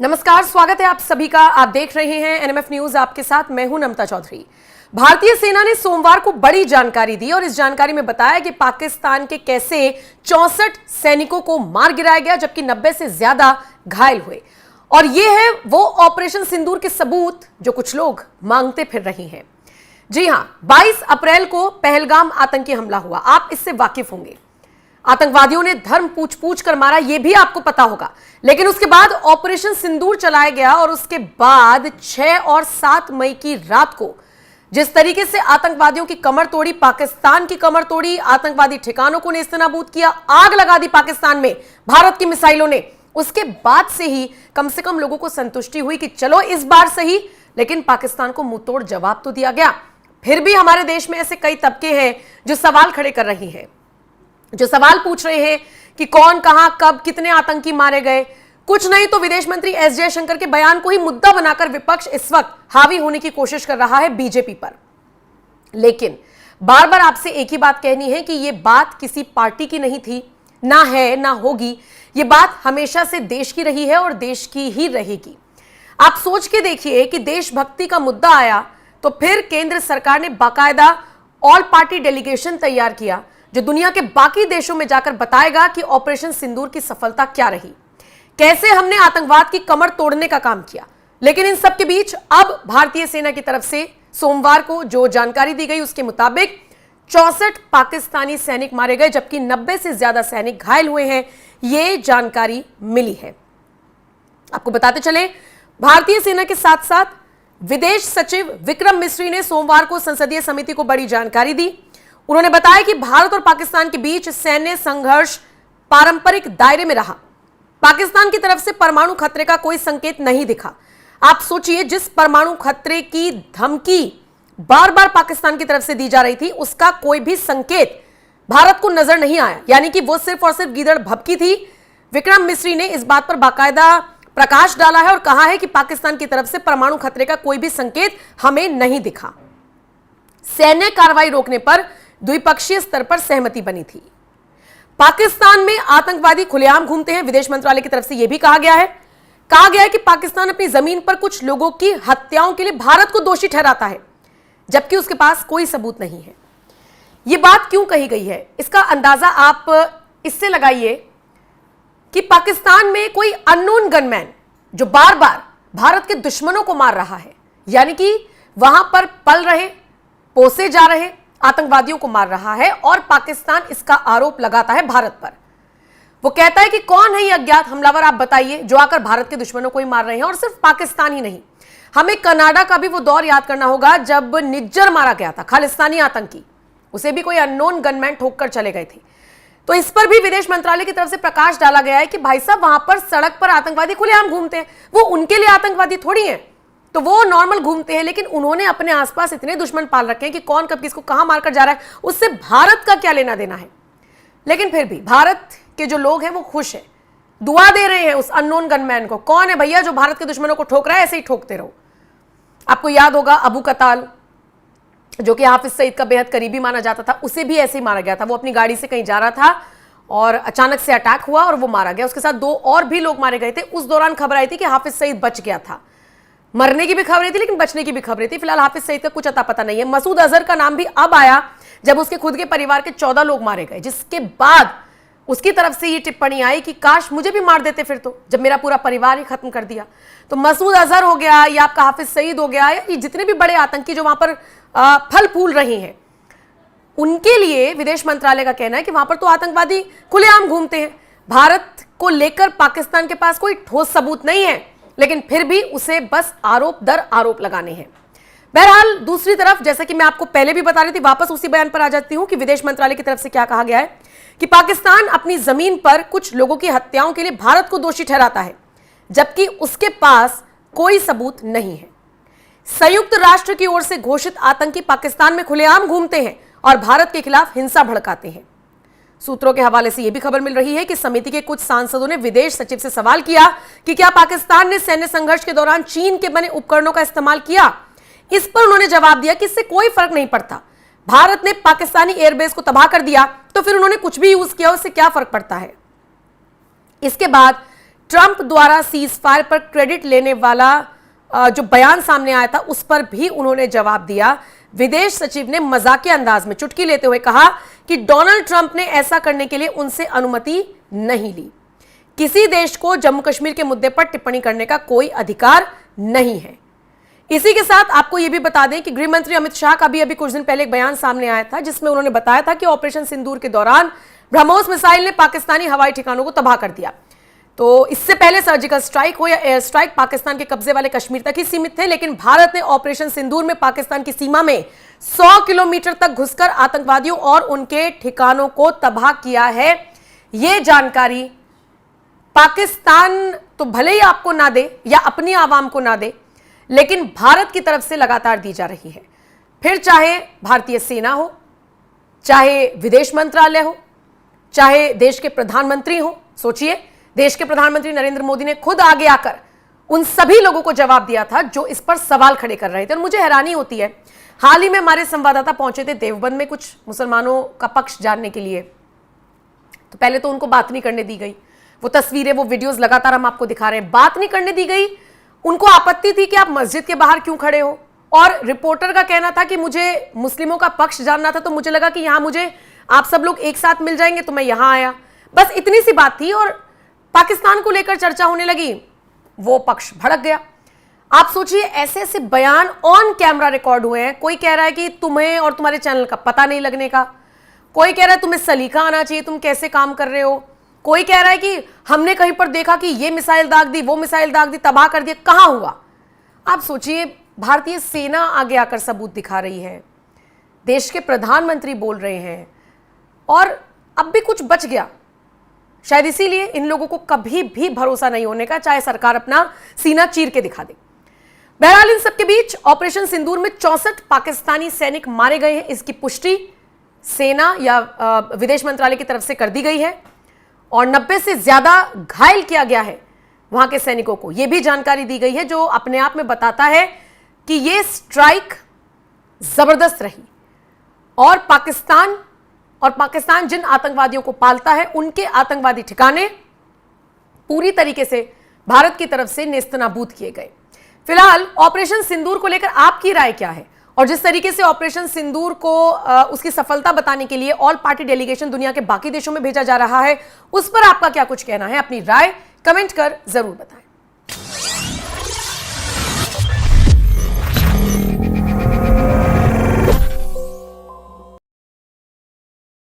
नमस्कार, स्वागत है आप सभी का। आप देख रहे हैं एनएमएफ न्यूज, आपके साथ मैं हूं नमता चौधरी। भारतीय सेना ने सोमवार को बड़ी जानकारी दी और इस जानकारी में बताया कि पाकिस्तान के कैसे 64 सैनिकों को मार गिराया गया जबकि 90 से ज्यादा घायल हुए। और यह है वो ऑपरेशन सिंदूर के सबूत जो कुछ लोग मांगते फिर रहे हैं। जी हां, 22 अप्रैल को पहलगाम आतंकी हमला हुआ, आप इससे वाकिफ होंगे। आतंकवादियों ने धर्म पूछ पूछ कर मारा, यह भी आपको पता होगा। लेकिन उसके बाद ऑपरेशन सिंदूर चलाया गया और उसके बाद 6 और 7 मई की रात को जिस तरीके से आतंकवादियों की कमर तोड़ी, पाकिस्तान की कमर तोड़ी, आतंकवादी ठिकानों को नेस्तनाबूद किया, आग लगा दी पाकिस्तान में भारत की मिसाइलों ने, उसके बाद से ही कम से कम लोगों को संतुष्टि हुई कि चलो इस बार सही, लेकिन पाकिस्तान को मुंहतोड़ जवाब तो दिया गया। फिर भी हमारे देश में ऐसे कई तबके हैं जो सवाल खड़े कर रही हैं, जो सवाल पूछ रहे हैं कि कौन, कहां, कब, कितने आतंकी मारे गए। कुछ नहीं तो विदेश मंत्री एस जयशंकर के बयान को ही मुद्दा बनाकर विपक्ष इस वक्त हावी होने की कोशिश कर रहा है बीजेपी पर। लेकिन बार बार आपसे एक ही बात कहनी है कि यह बात किसी पार्टी की नहीं थी, ना है ना होगी। यह बात हमेशा से देश की रही है और देश की ही रहेगी। आप सोच के देखिए कि देशभक्ति का मुद्दा आया तो फिर केंद्र सरकार ने बाकायदा ऑल पार्टी डेलीगेशन तैयार किया जो दुनिया के बाकी देशों में जाकर बताएगा कि ऑपरेशन सिंदूर की सफलता क्या रही, कैसे हमने आतंकवाद की कमर तोड़ने का काम किया। लेकिन इन सब के बीच अब भारतीय सेना की तरफ से सोमवार को जो जानकारी दी गई उसके मुताबिक 64 पाकिस्तानी सैनिक मारे गए जबकि 90 से ज्यादा सैनिक घायल हुए हैं, यह जानकारी मिली है। आपको बताते चले, भारतीय सेना के साथ साथ विदेश सचिव विक्रम मिस्री ने सोमवार को संसदीय समिति को बड़ी जानकारी दी। उन्होंने बताया कि भारत और पाकिस्तान के बीच सैन्य संघर्ष पारंपरिक दायरे में रहा। पाकिस्तान की तरफ से परमाणु खतरे का कोई संकेत नहीं दिखा। आप सोचिए, जिस परमाणु खतरे की धमकी बार बार पाकिस्तान की तरफ से दी जा रही थी उसका कोई भी संकेत भारत को नजर नहीं आया, यानी कि वो सिर्फ और सिर्फ गीदड़ भभकी थी। विक्रम मिस्री ने इस बात पर बाकायदा प्रकाश डाला है और कहा है कि पाकिस्तान की तरफ से परमाणु खतरे का कोई भी संकेत हमें नहीं दिखा। सैन्य कार्रवाई रोकने पर द्विपक्षीय स्तर पर सहमति बनी थी। पाकिस्तान में आतंकवादी खुलेआम घूमते हैं, विदेश मंत्रालय की तरफ से यह भी कहा गया है कि पाकिस्तान अपनी जमीन पर कुछ लोगों की हत्याओं के लिए भारत को दोषी ठहराता है जबकि उसके पास कोई सबूत नहीं है। यह बात क्यों कही गई है, इसका अंदाजा आप इससे लगाइए कि पाकिस्तान में कोई अननोन गनमैन जो बार बार भारत के दुश्मनों को मार रहा है, यानी कि वहां पर पल रहे, पोसे जा रहे आतंकवादियों को मार रहा है और पाकिस्तान इसका आरोप लगाता है भारत पर। वो कहता है कि कौन है ये अज्ञात हमलावर, आप बताइए, जो आकर भारत के दुश्मनों को ही मार रहे हैं। और सिर्फ पाकिस्तान ही नहीं, हमें कनाडा का भी वो दौर याद करना होगा जब निज्जर मारा गया था, खालिस्तानी आतंकी, उसे भी कोई अननोन गनमैन ठोक कर चले गए थे। तो इस पर भी विदेश मंत्रालय की तरफ से प्रकाश डाला गया है कि भाई साहब, वहां पर सड़क पर आतंकवादी खुलेआम घूमते हैं, वो उनके लिए आतंकवादी थोड़ी है, तो वो नॉर्मल घूमते हैं। लेकिन उन्होंने अपने आसपास इतने दुश्मन पाल रखे हैं कि कौन कब किसको कहां मारकर जा रहा है, उससे भारत का क्या लेना देना है। लेकिन फिर भी भारत के जो लोग हैं वो खुश हैं, दुआ दे रहे हैं उस अननोन गनमैन को। कौन है भैया जो भारत के दुश्मनों को ठोक रहा है, ऐसे ही ठोकते रहो। आपको याद होगा अबू कताल, जो कि हाफिज सईद का बेहद करीबी माना जाता था, उसे भी ऐसे ही मारा गया था। वो अपनी गाड़ी से कहीं जा रहा था और अचानक से अटैक हुआ और वो मारा गया। उसके साथ 2 और भी लोग मारे गए थे। उस दौरान खबर आई थी कि हाफिज सईद बच गया था। मरने की भी खबरें थी लेकिन बचने की भी खबरें थी। फिलहाल हाफिज सईद का कुछ अता पता नहीं है। मसूद अजहर का नाम भी अब आया जब उसके खुद के परिवार के 14 लोग मारे गए, जिसके बाद उसकी तरफ से ये टिप्पणी आई कि काश मुझे भी मार देते फिर तो, जब मेरा पूरा परिवार ही खत्म कर दिया। तो मसूद अजहर हो गया या आपका हाफिज सईद हो गया, या ये जितने भी बड़े आतंकी जो वहां पर फल फूल रहे हैं, उनके लिए विदेश मंत्रालय का कहना है कि वहां पर तो आतंकवादी खुलेआम घूमते हैं। भारत को लेकर पाकिस्तान के पास कोई ठोस सबूत नहीं है, लेकिन फिर भी उसे बस आरोप दर आरोप लगाने हैं। बहरहाल दूसरी तरफ, जैसा कि मैं आपको पहले भी बता रही थी, वापस उसी बयान पर आ जाती हूं कि विदेश मंत्रालय की तरफ से क्या कहा गया है कि पाकिस्तान अपनी जमीन पर कुछ लोगों की हत्याओं के लिए भारत को दोषी ठहराता है जबकि उसके पास कोई सबूत नहीं है। संयुक्त राष्ट्र की ओर से घोषित आतंकी पाकिस्तान में खुलेआम घूमते हैं और भारत के खिलाफ हिंसा भड़काते हैं। सूत्रों के हवाले से यह भी खबर मिल रही है कि समिति के कुछ सांसदों ने विदेश सचिव से सवाल किया कि क्या पाकिस्तान ने सैन्य संघर्ष के दौरान चीन के बने उपकरणों का इस्तेमाल किया। इस पर उन्होंने जवाब दिया कि इससे कोई फर्क नहीं पड़ता, भारत ने पाकिस्तानी एयरबेस को तबाह कर दिया तो फिर उन्होंने कुछ भी यूज किया, उससे क्या फर्क पड़ता है। इसके बाद ट्रंप द्वारा सीज फायर पर क्रेडिट लेने वाला जो बयान सामने आया था उस पर भी उन्होंने जवाब दिया। विदेश सचिव ने मजाकिया अंदाज में चुटकी लेते हुए कहा कि डोनाल्ड ट्रंप ने ऐसा करने के लिए उनसे अनुमति नहीं ली। किसी देश को जम्मू कश्मीर के मुद्दे पर टिप्पणी करने का कोई अधिकार नहीं है। इसी के साथ आपको यह भी बता दें कि गृह मंत्री अमित शाह का भी अभी कुछ दिन पहले एक बयान सामने आया था जिसमें उन्होंने बताया था कि ऑपरेशन सिंदूर के दौरान ब्रह्मोस मिसाइल ने पाकिस्तानी हवाई ठिकानों को तबाह कर दिया। तो इससे पहले सर्जिकल स्ट्राइक हो या एयर स्ट्राइक पाकिस्तान के कब्जे वाले कश्मीर तक ही सीमित थे, लेकिन भारत ने ऑपरेशन सिंदूर में पाकिस्तान की सीमा में 100 किलोमीटर तक घुसकर आतंकवादियों और उनके ठिकानों को तबाह किया है। यह जानकारी पाकिस्तान तो भले ही आपको ना दे या अपनी आवाम को ना दे, लेकिन भारत की तरफ से लगातार दी जा रही है। फिर चाहे भारतीय सेना हो, चाहे विदेश मंत्रालय हो, चाहे देश के प्रधानमंत्री हो। सोचिए, देश के प्रधानमंत्री नरेंद्र मोदी ने खुद आगे आकर उन सभी लोगों को जवाब दिया था जो इस पर सवाल खड़े कर रहे थे। और मुझे हैरानी होती है, हाल ही में हमारे संवाददाता पहुंचे थे देवबंद में कुछ मुसलमानों का पक्ष जानने के लिए। तो पहले तो उनको बात नहीं करने दी गई। वो तस्वीरें, वो वीडियोस लगातार हम आपको दिखा रहे हैं। बात नहीं करने दी गई। उनको आपत्ति थी कि आप मस्जिद के बाहर क्यों खड़े हो, और रिपोर्टर का कहना था कि मुझे मुस्लिमों का पक्ष जानना था, तो मुझे लगा कि यहां मुझे आप सब लोग एक साथ मिल जाएंगे, तो मैं यहां आया। बस इतनी सी बात थी और पाकिस्तान को लेकर चर्चा होने लगी, वो पक्ष भड़क गया। आप सोचिए, ऐसे ऐसे बयान ऑन कैमरा रिकॉर्ड हुए हैं। कोई कह रहा है कि तुम्हें और तुम्हारे चैनल का पता नहीं लगने का, कोई कह रहा है तुम्हें सलीका आना चाहिए, तुम कैसे काम कर रहे हो, कोई कह रहा है कि हमने कहीं पर देखा कि ये मिसाइल दाग दी, वो मिसाइल दाग दी, तबाह कर दिया। कहां हुआ? आप सोचिए, भारतीय सेना आगे आकर सबूत दिखा रही है, देश के प्रधानमंत्री बोल रहे हैं, और अब भी कुछ बच गया। शायद इसीलिए इन लोगों को कभी भी भरोसा नहीं होने का, चाहे सरकार अपना सीना चीर के दिखा दे। बहरहाल, इन सबके बीच ऑपरेशन सिंदूर में 64 पाकिस्तानी सैनिक मारे गए हैं। इसकी पुष्टि सेना या विदेश मंत्रालय की तरफ से कर दी गई है, और 90 से ज्यादा घायल किया गया है वहां के सैनिकों को। यह भी जानकारी दी गई है, जो अपने आप में बताता है कि यह स्ट्राइक जबरदस्त रही, और पाकिस्तान जिन आतंकवादियों को पालता है उनके आतंकवादी ठिकाने पूरी तरीके से भारत की तरफ से नेस्तनाबूद किए गए। फिलहाल ऑपरेशन सिंदूर को लेकर आपकी राय क्या है, और जिस तरीके से ऑपरेशन सिंदूर को उसकी सफलता बताने के लिए ऑल पार्टी डेलीगेशन दुनिया के बाकी देशों में भेजा जा रहा है, उस पर आपका क्या कुछ कहना है? अपनी राय कमेंट कर जरूर बताएं।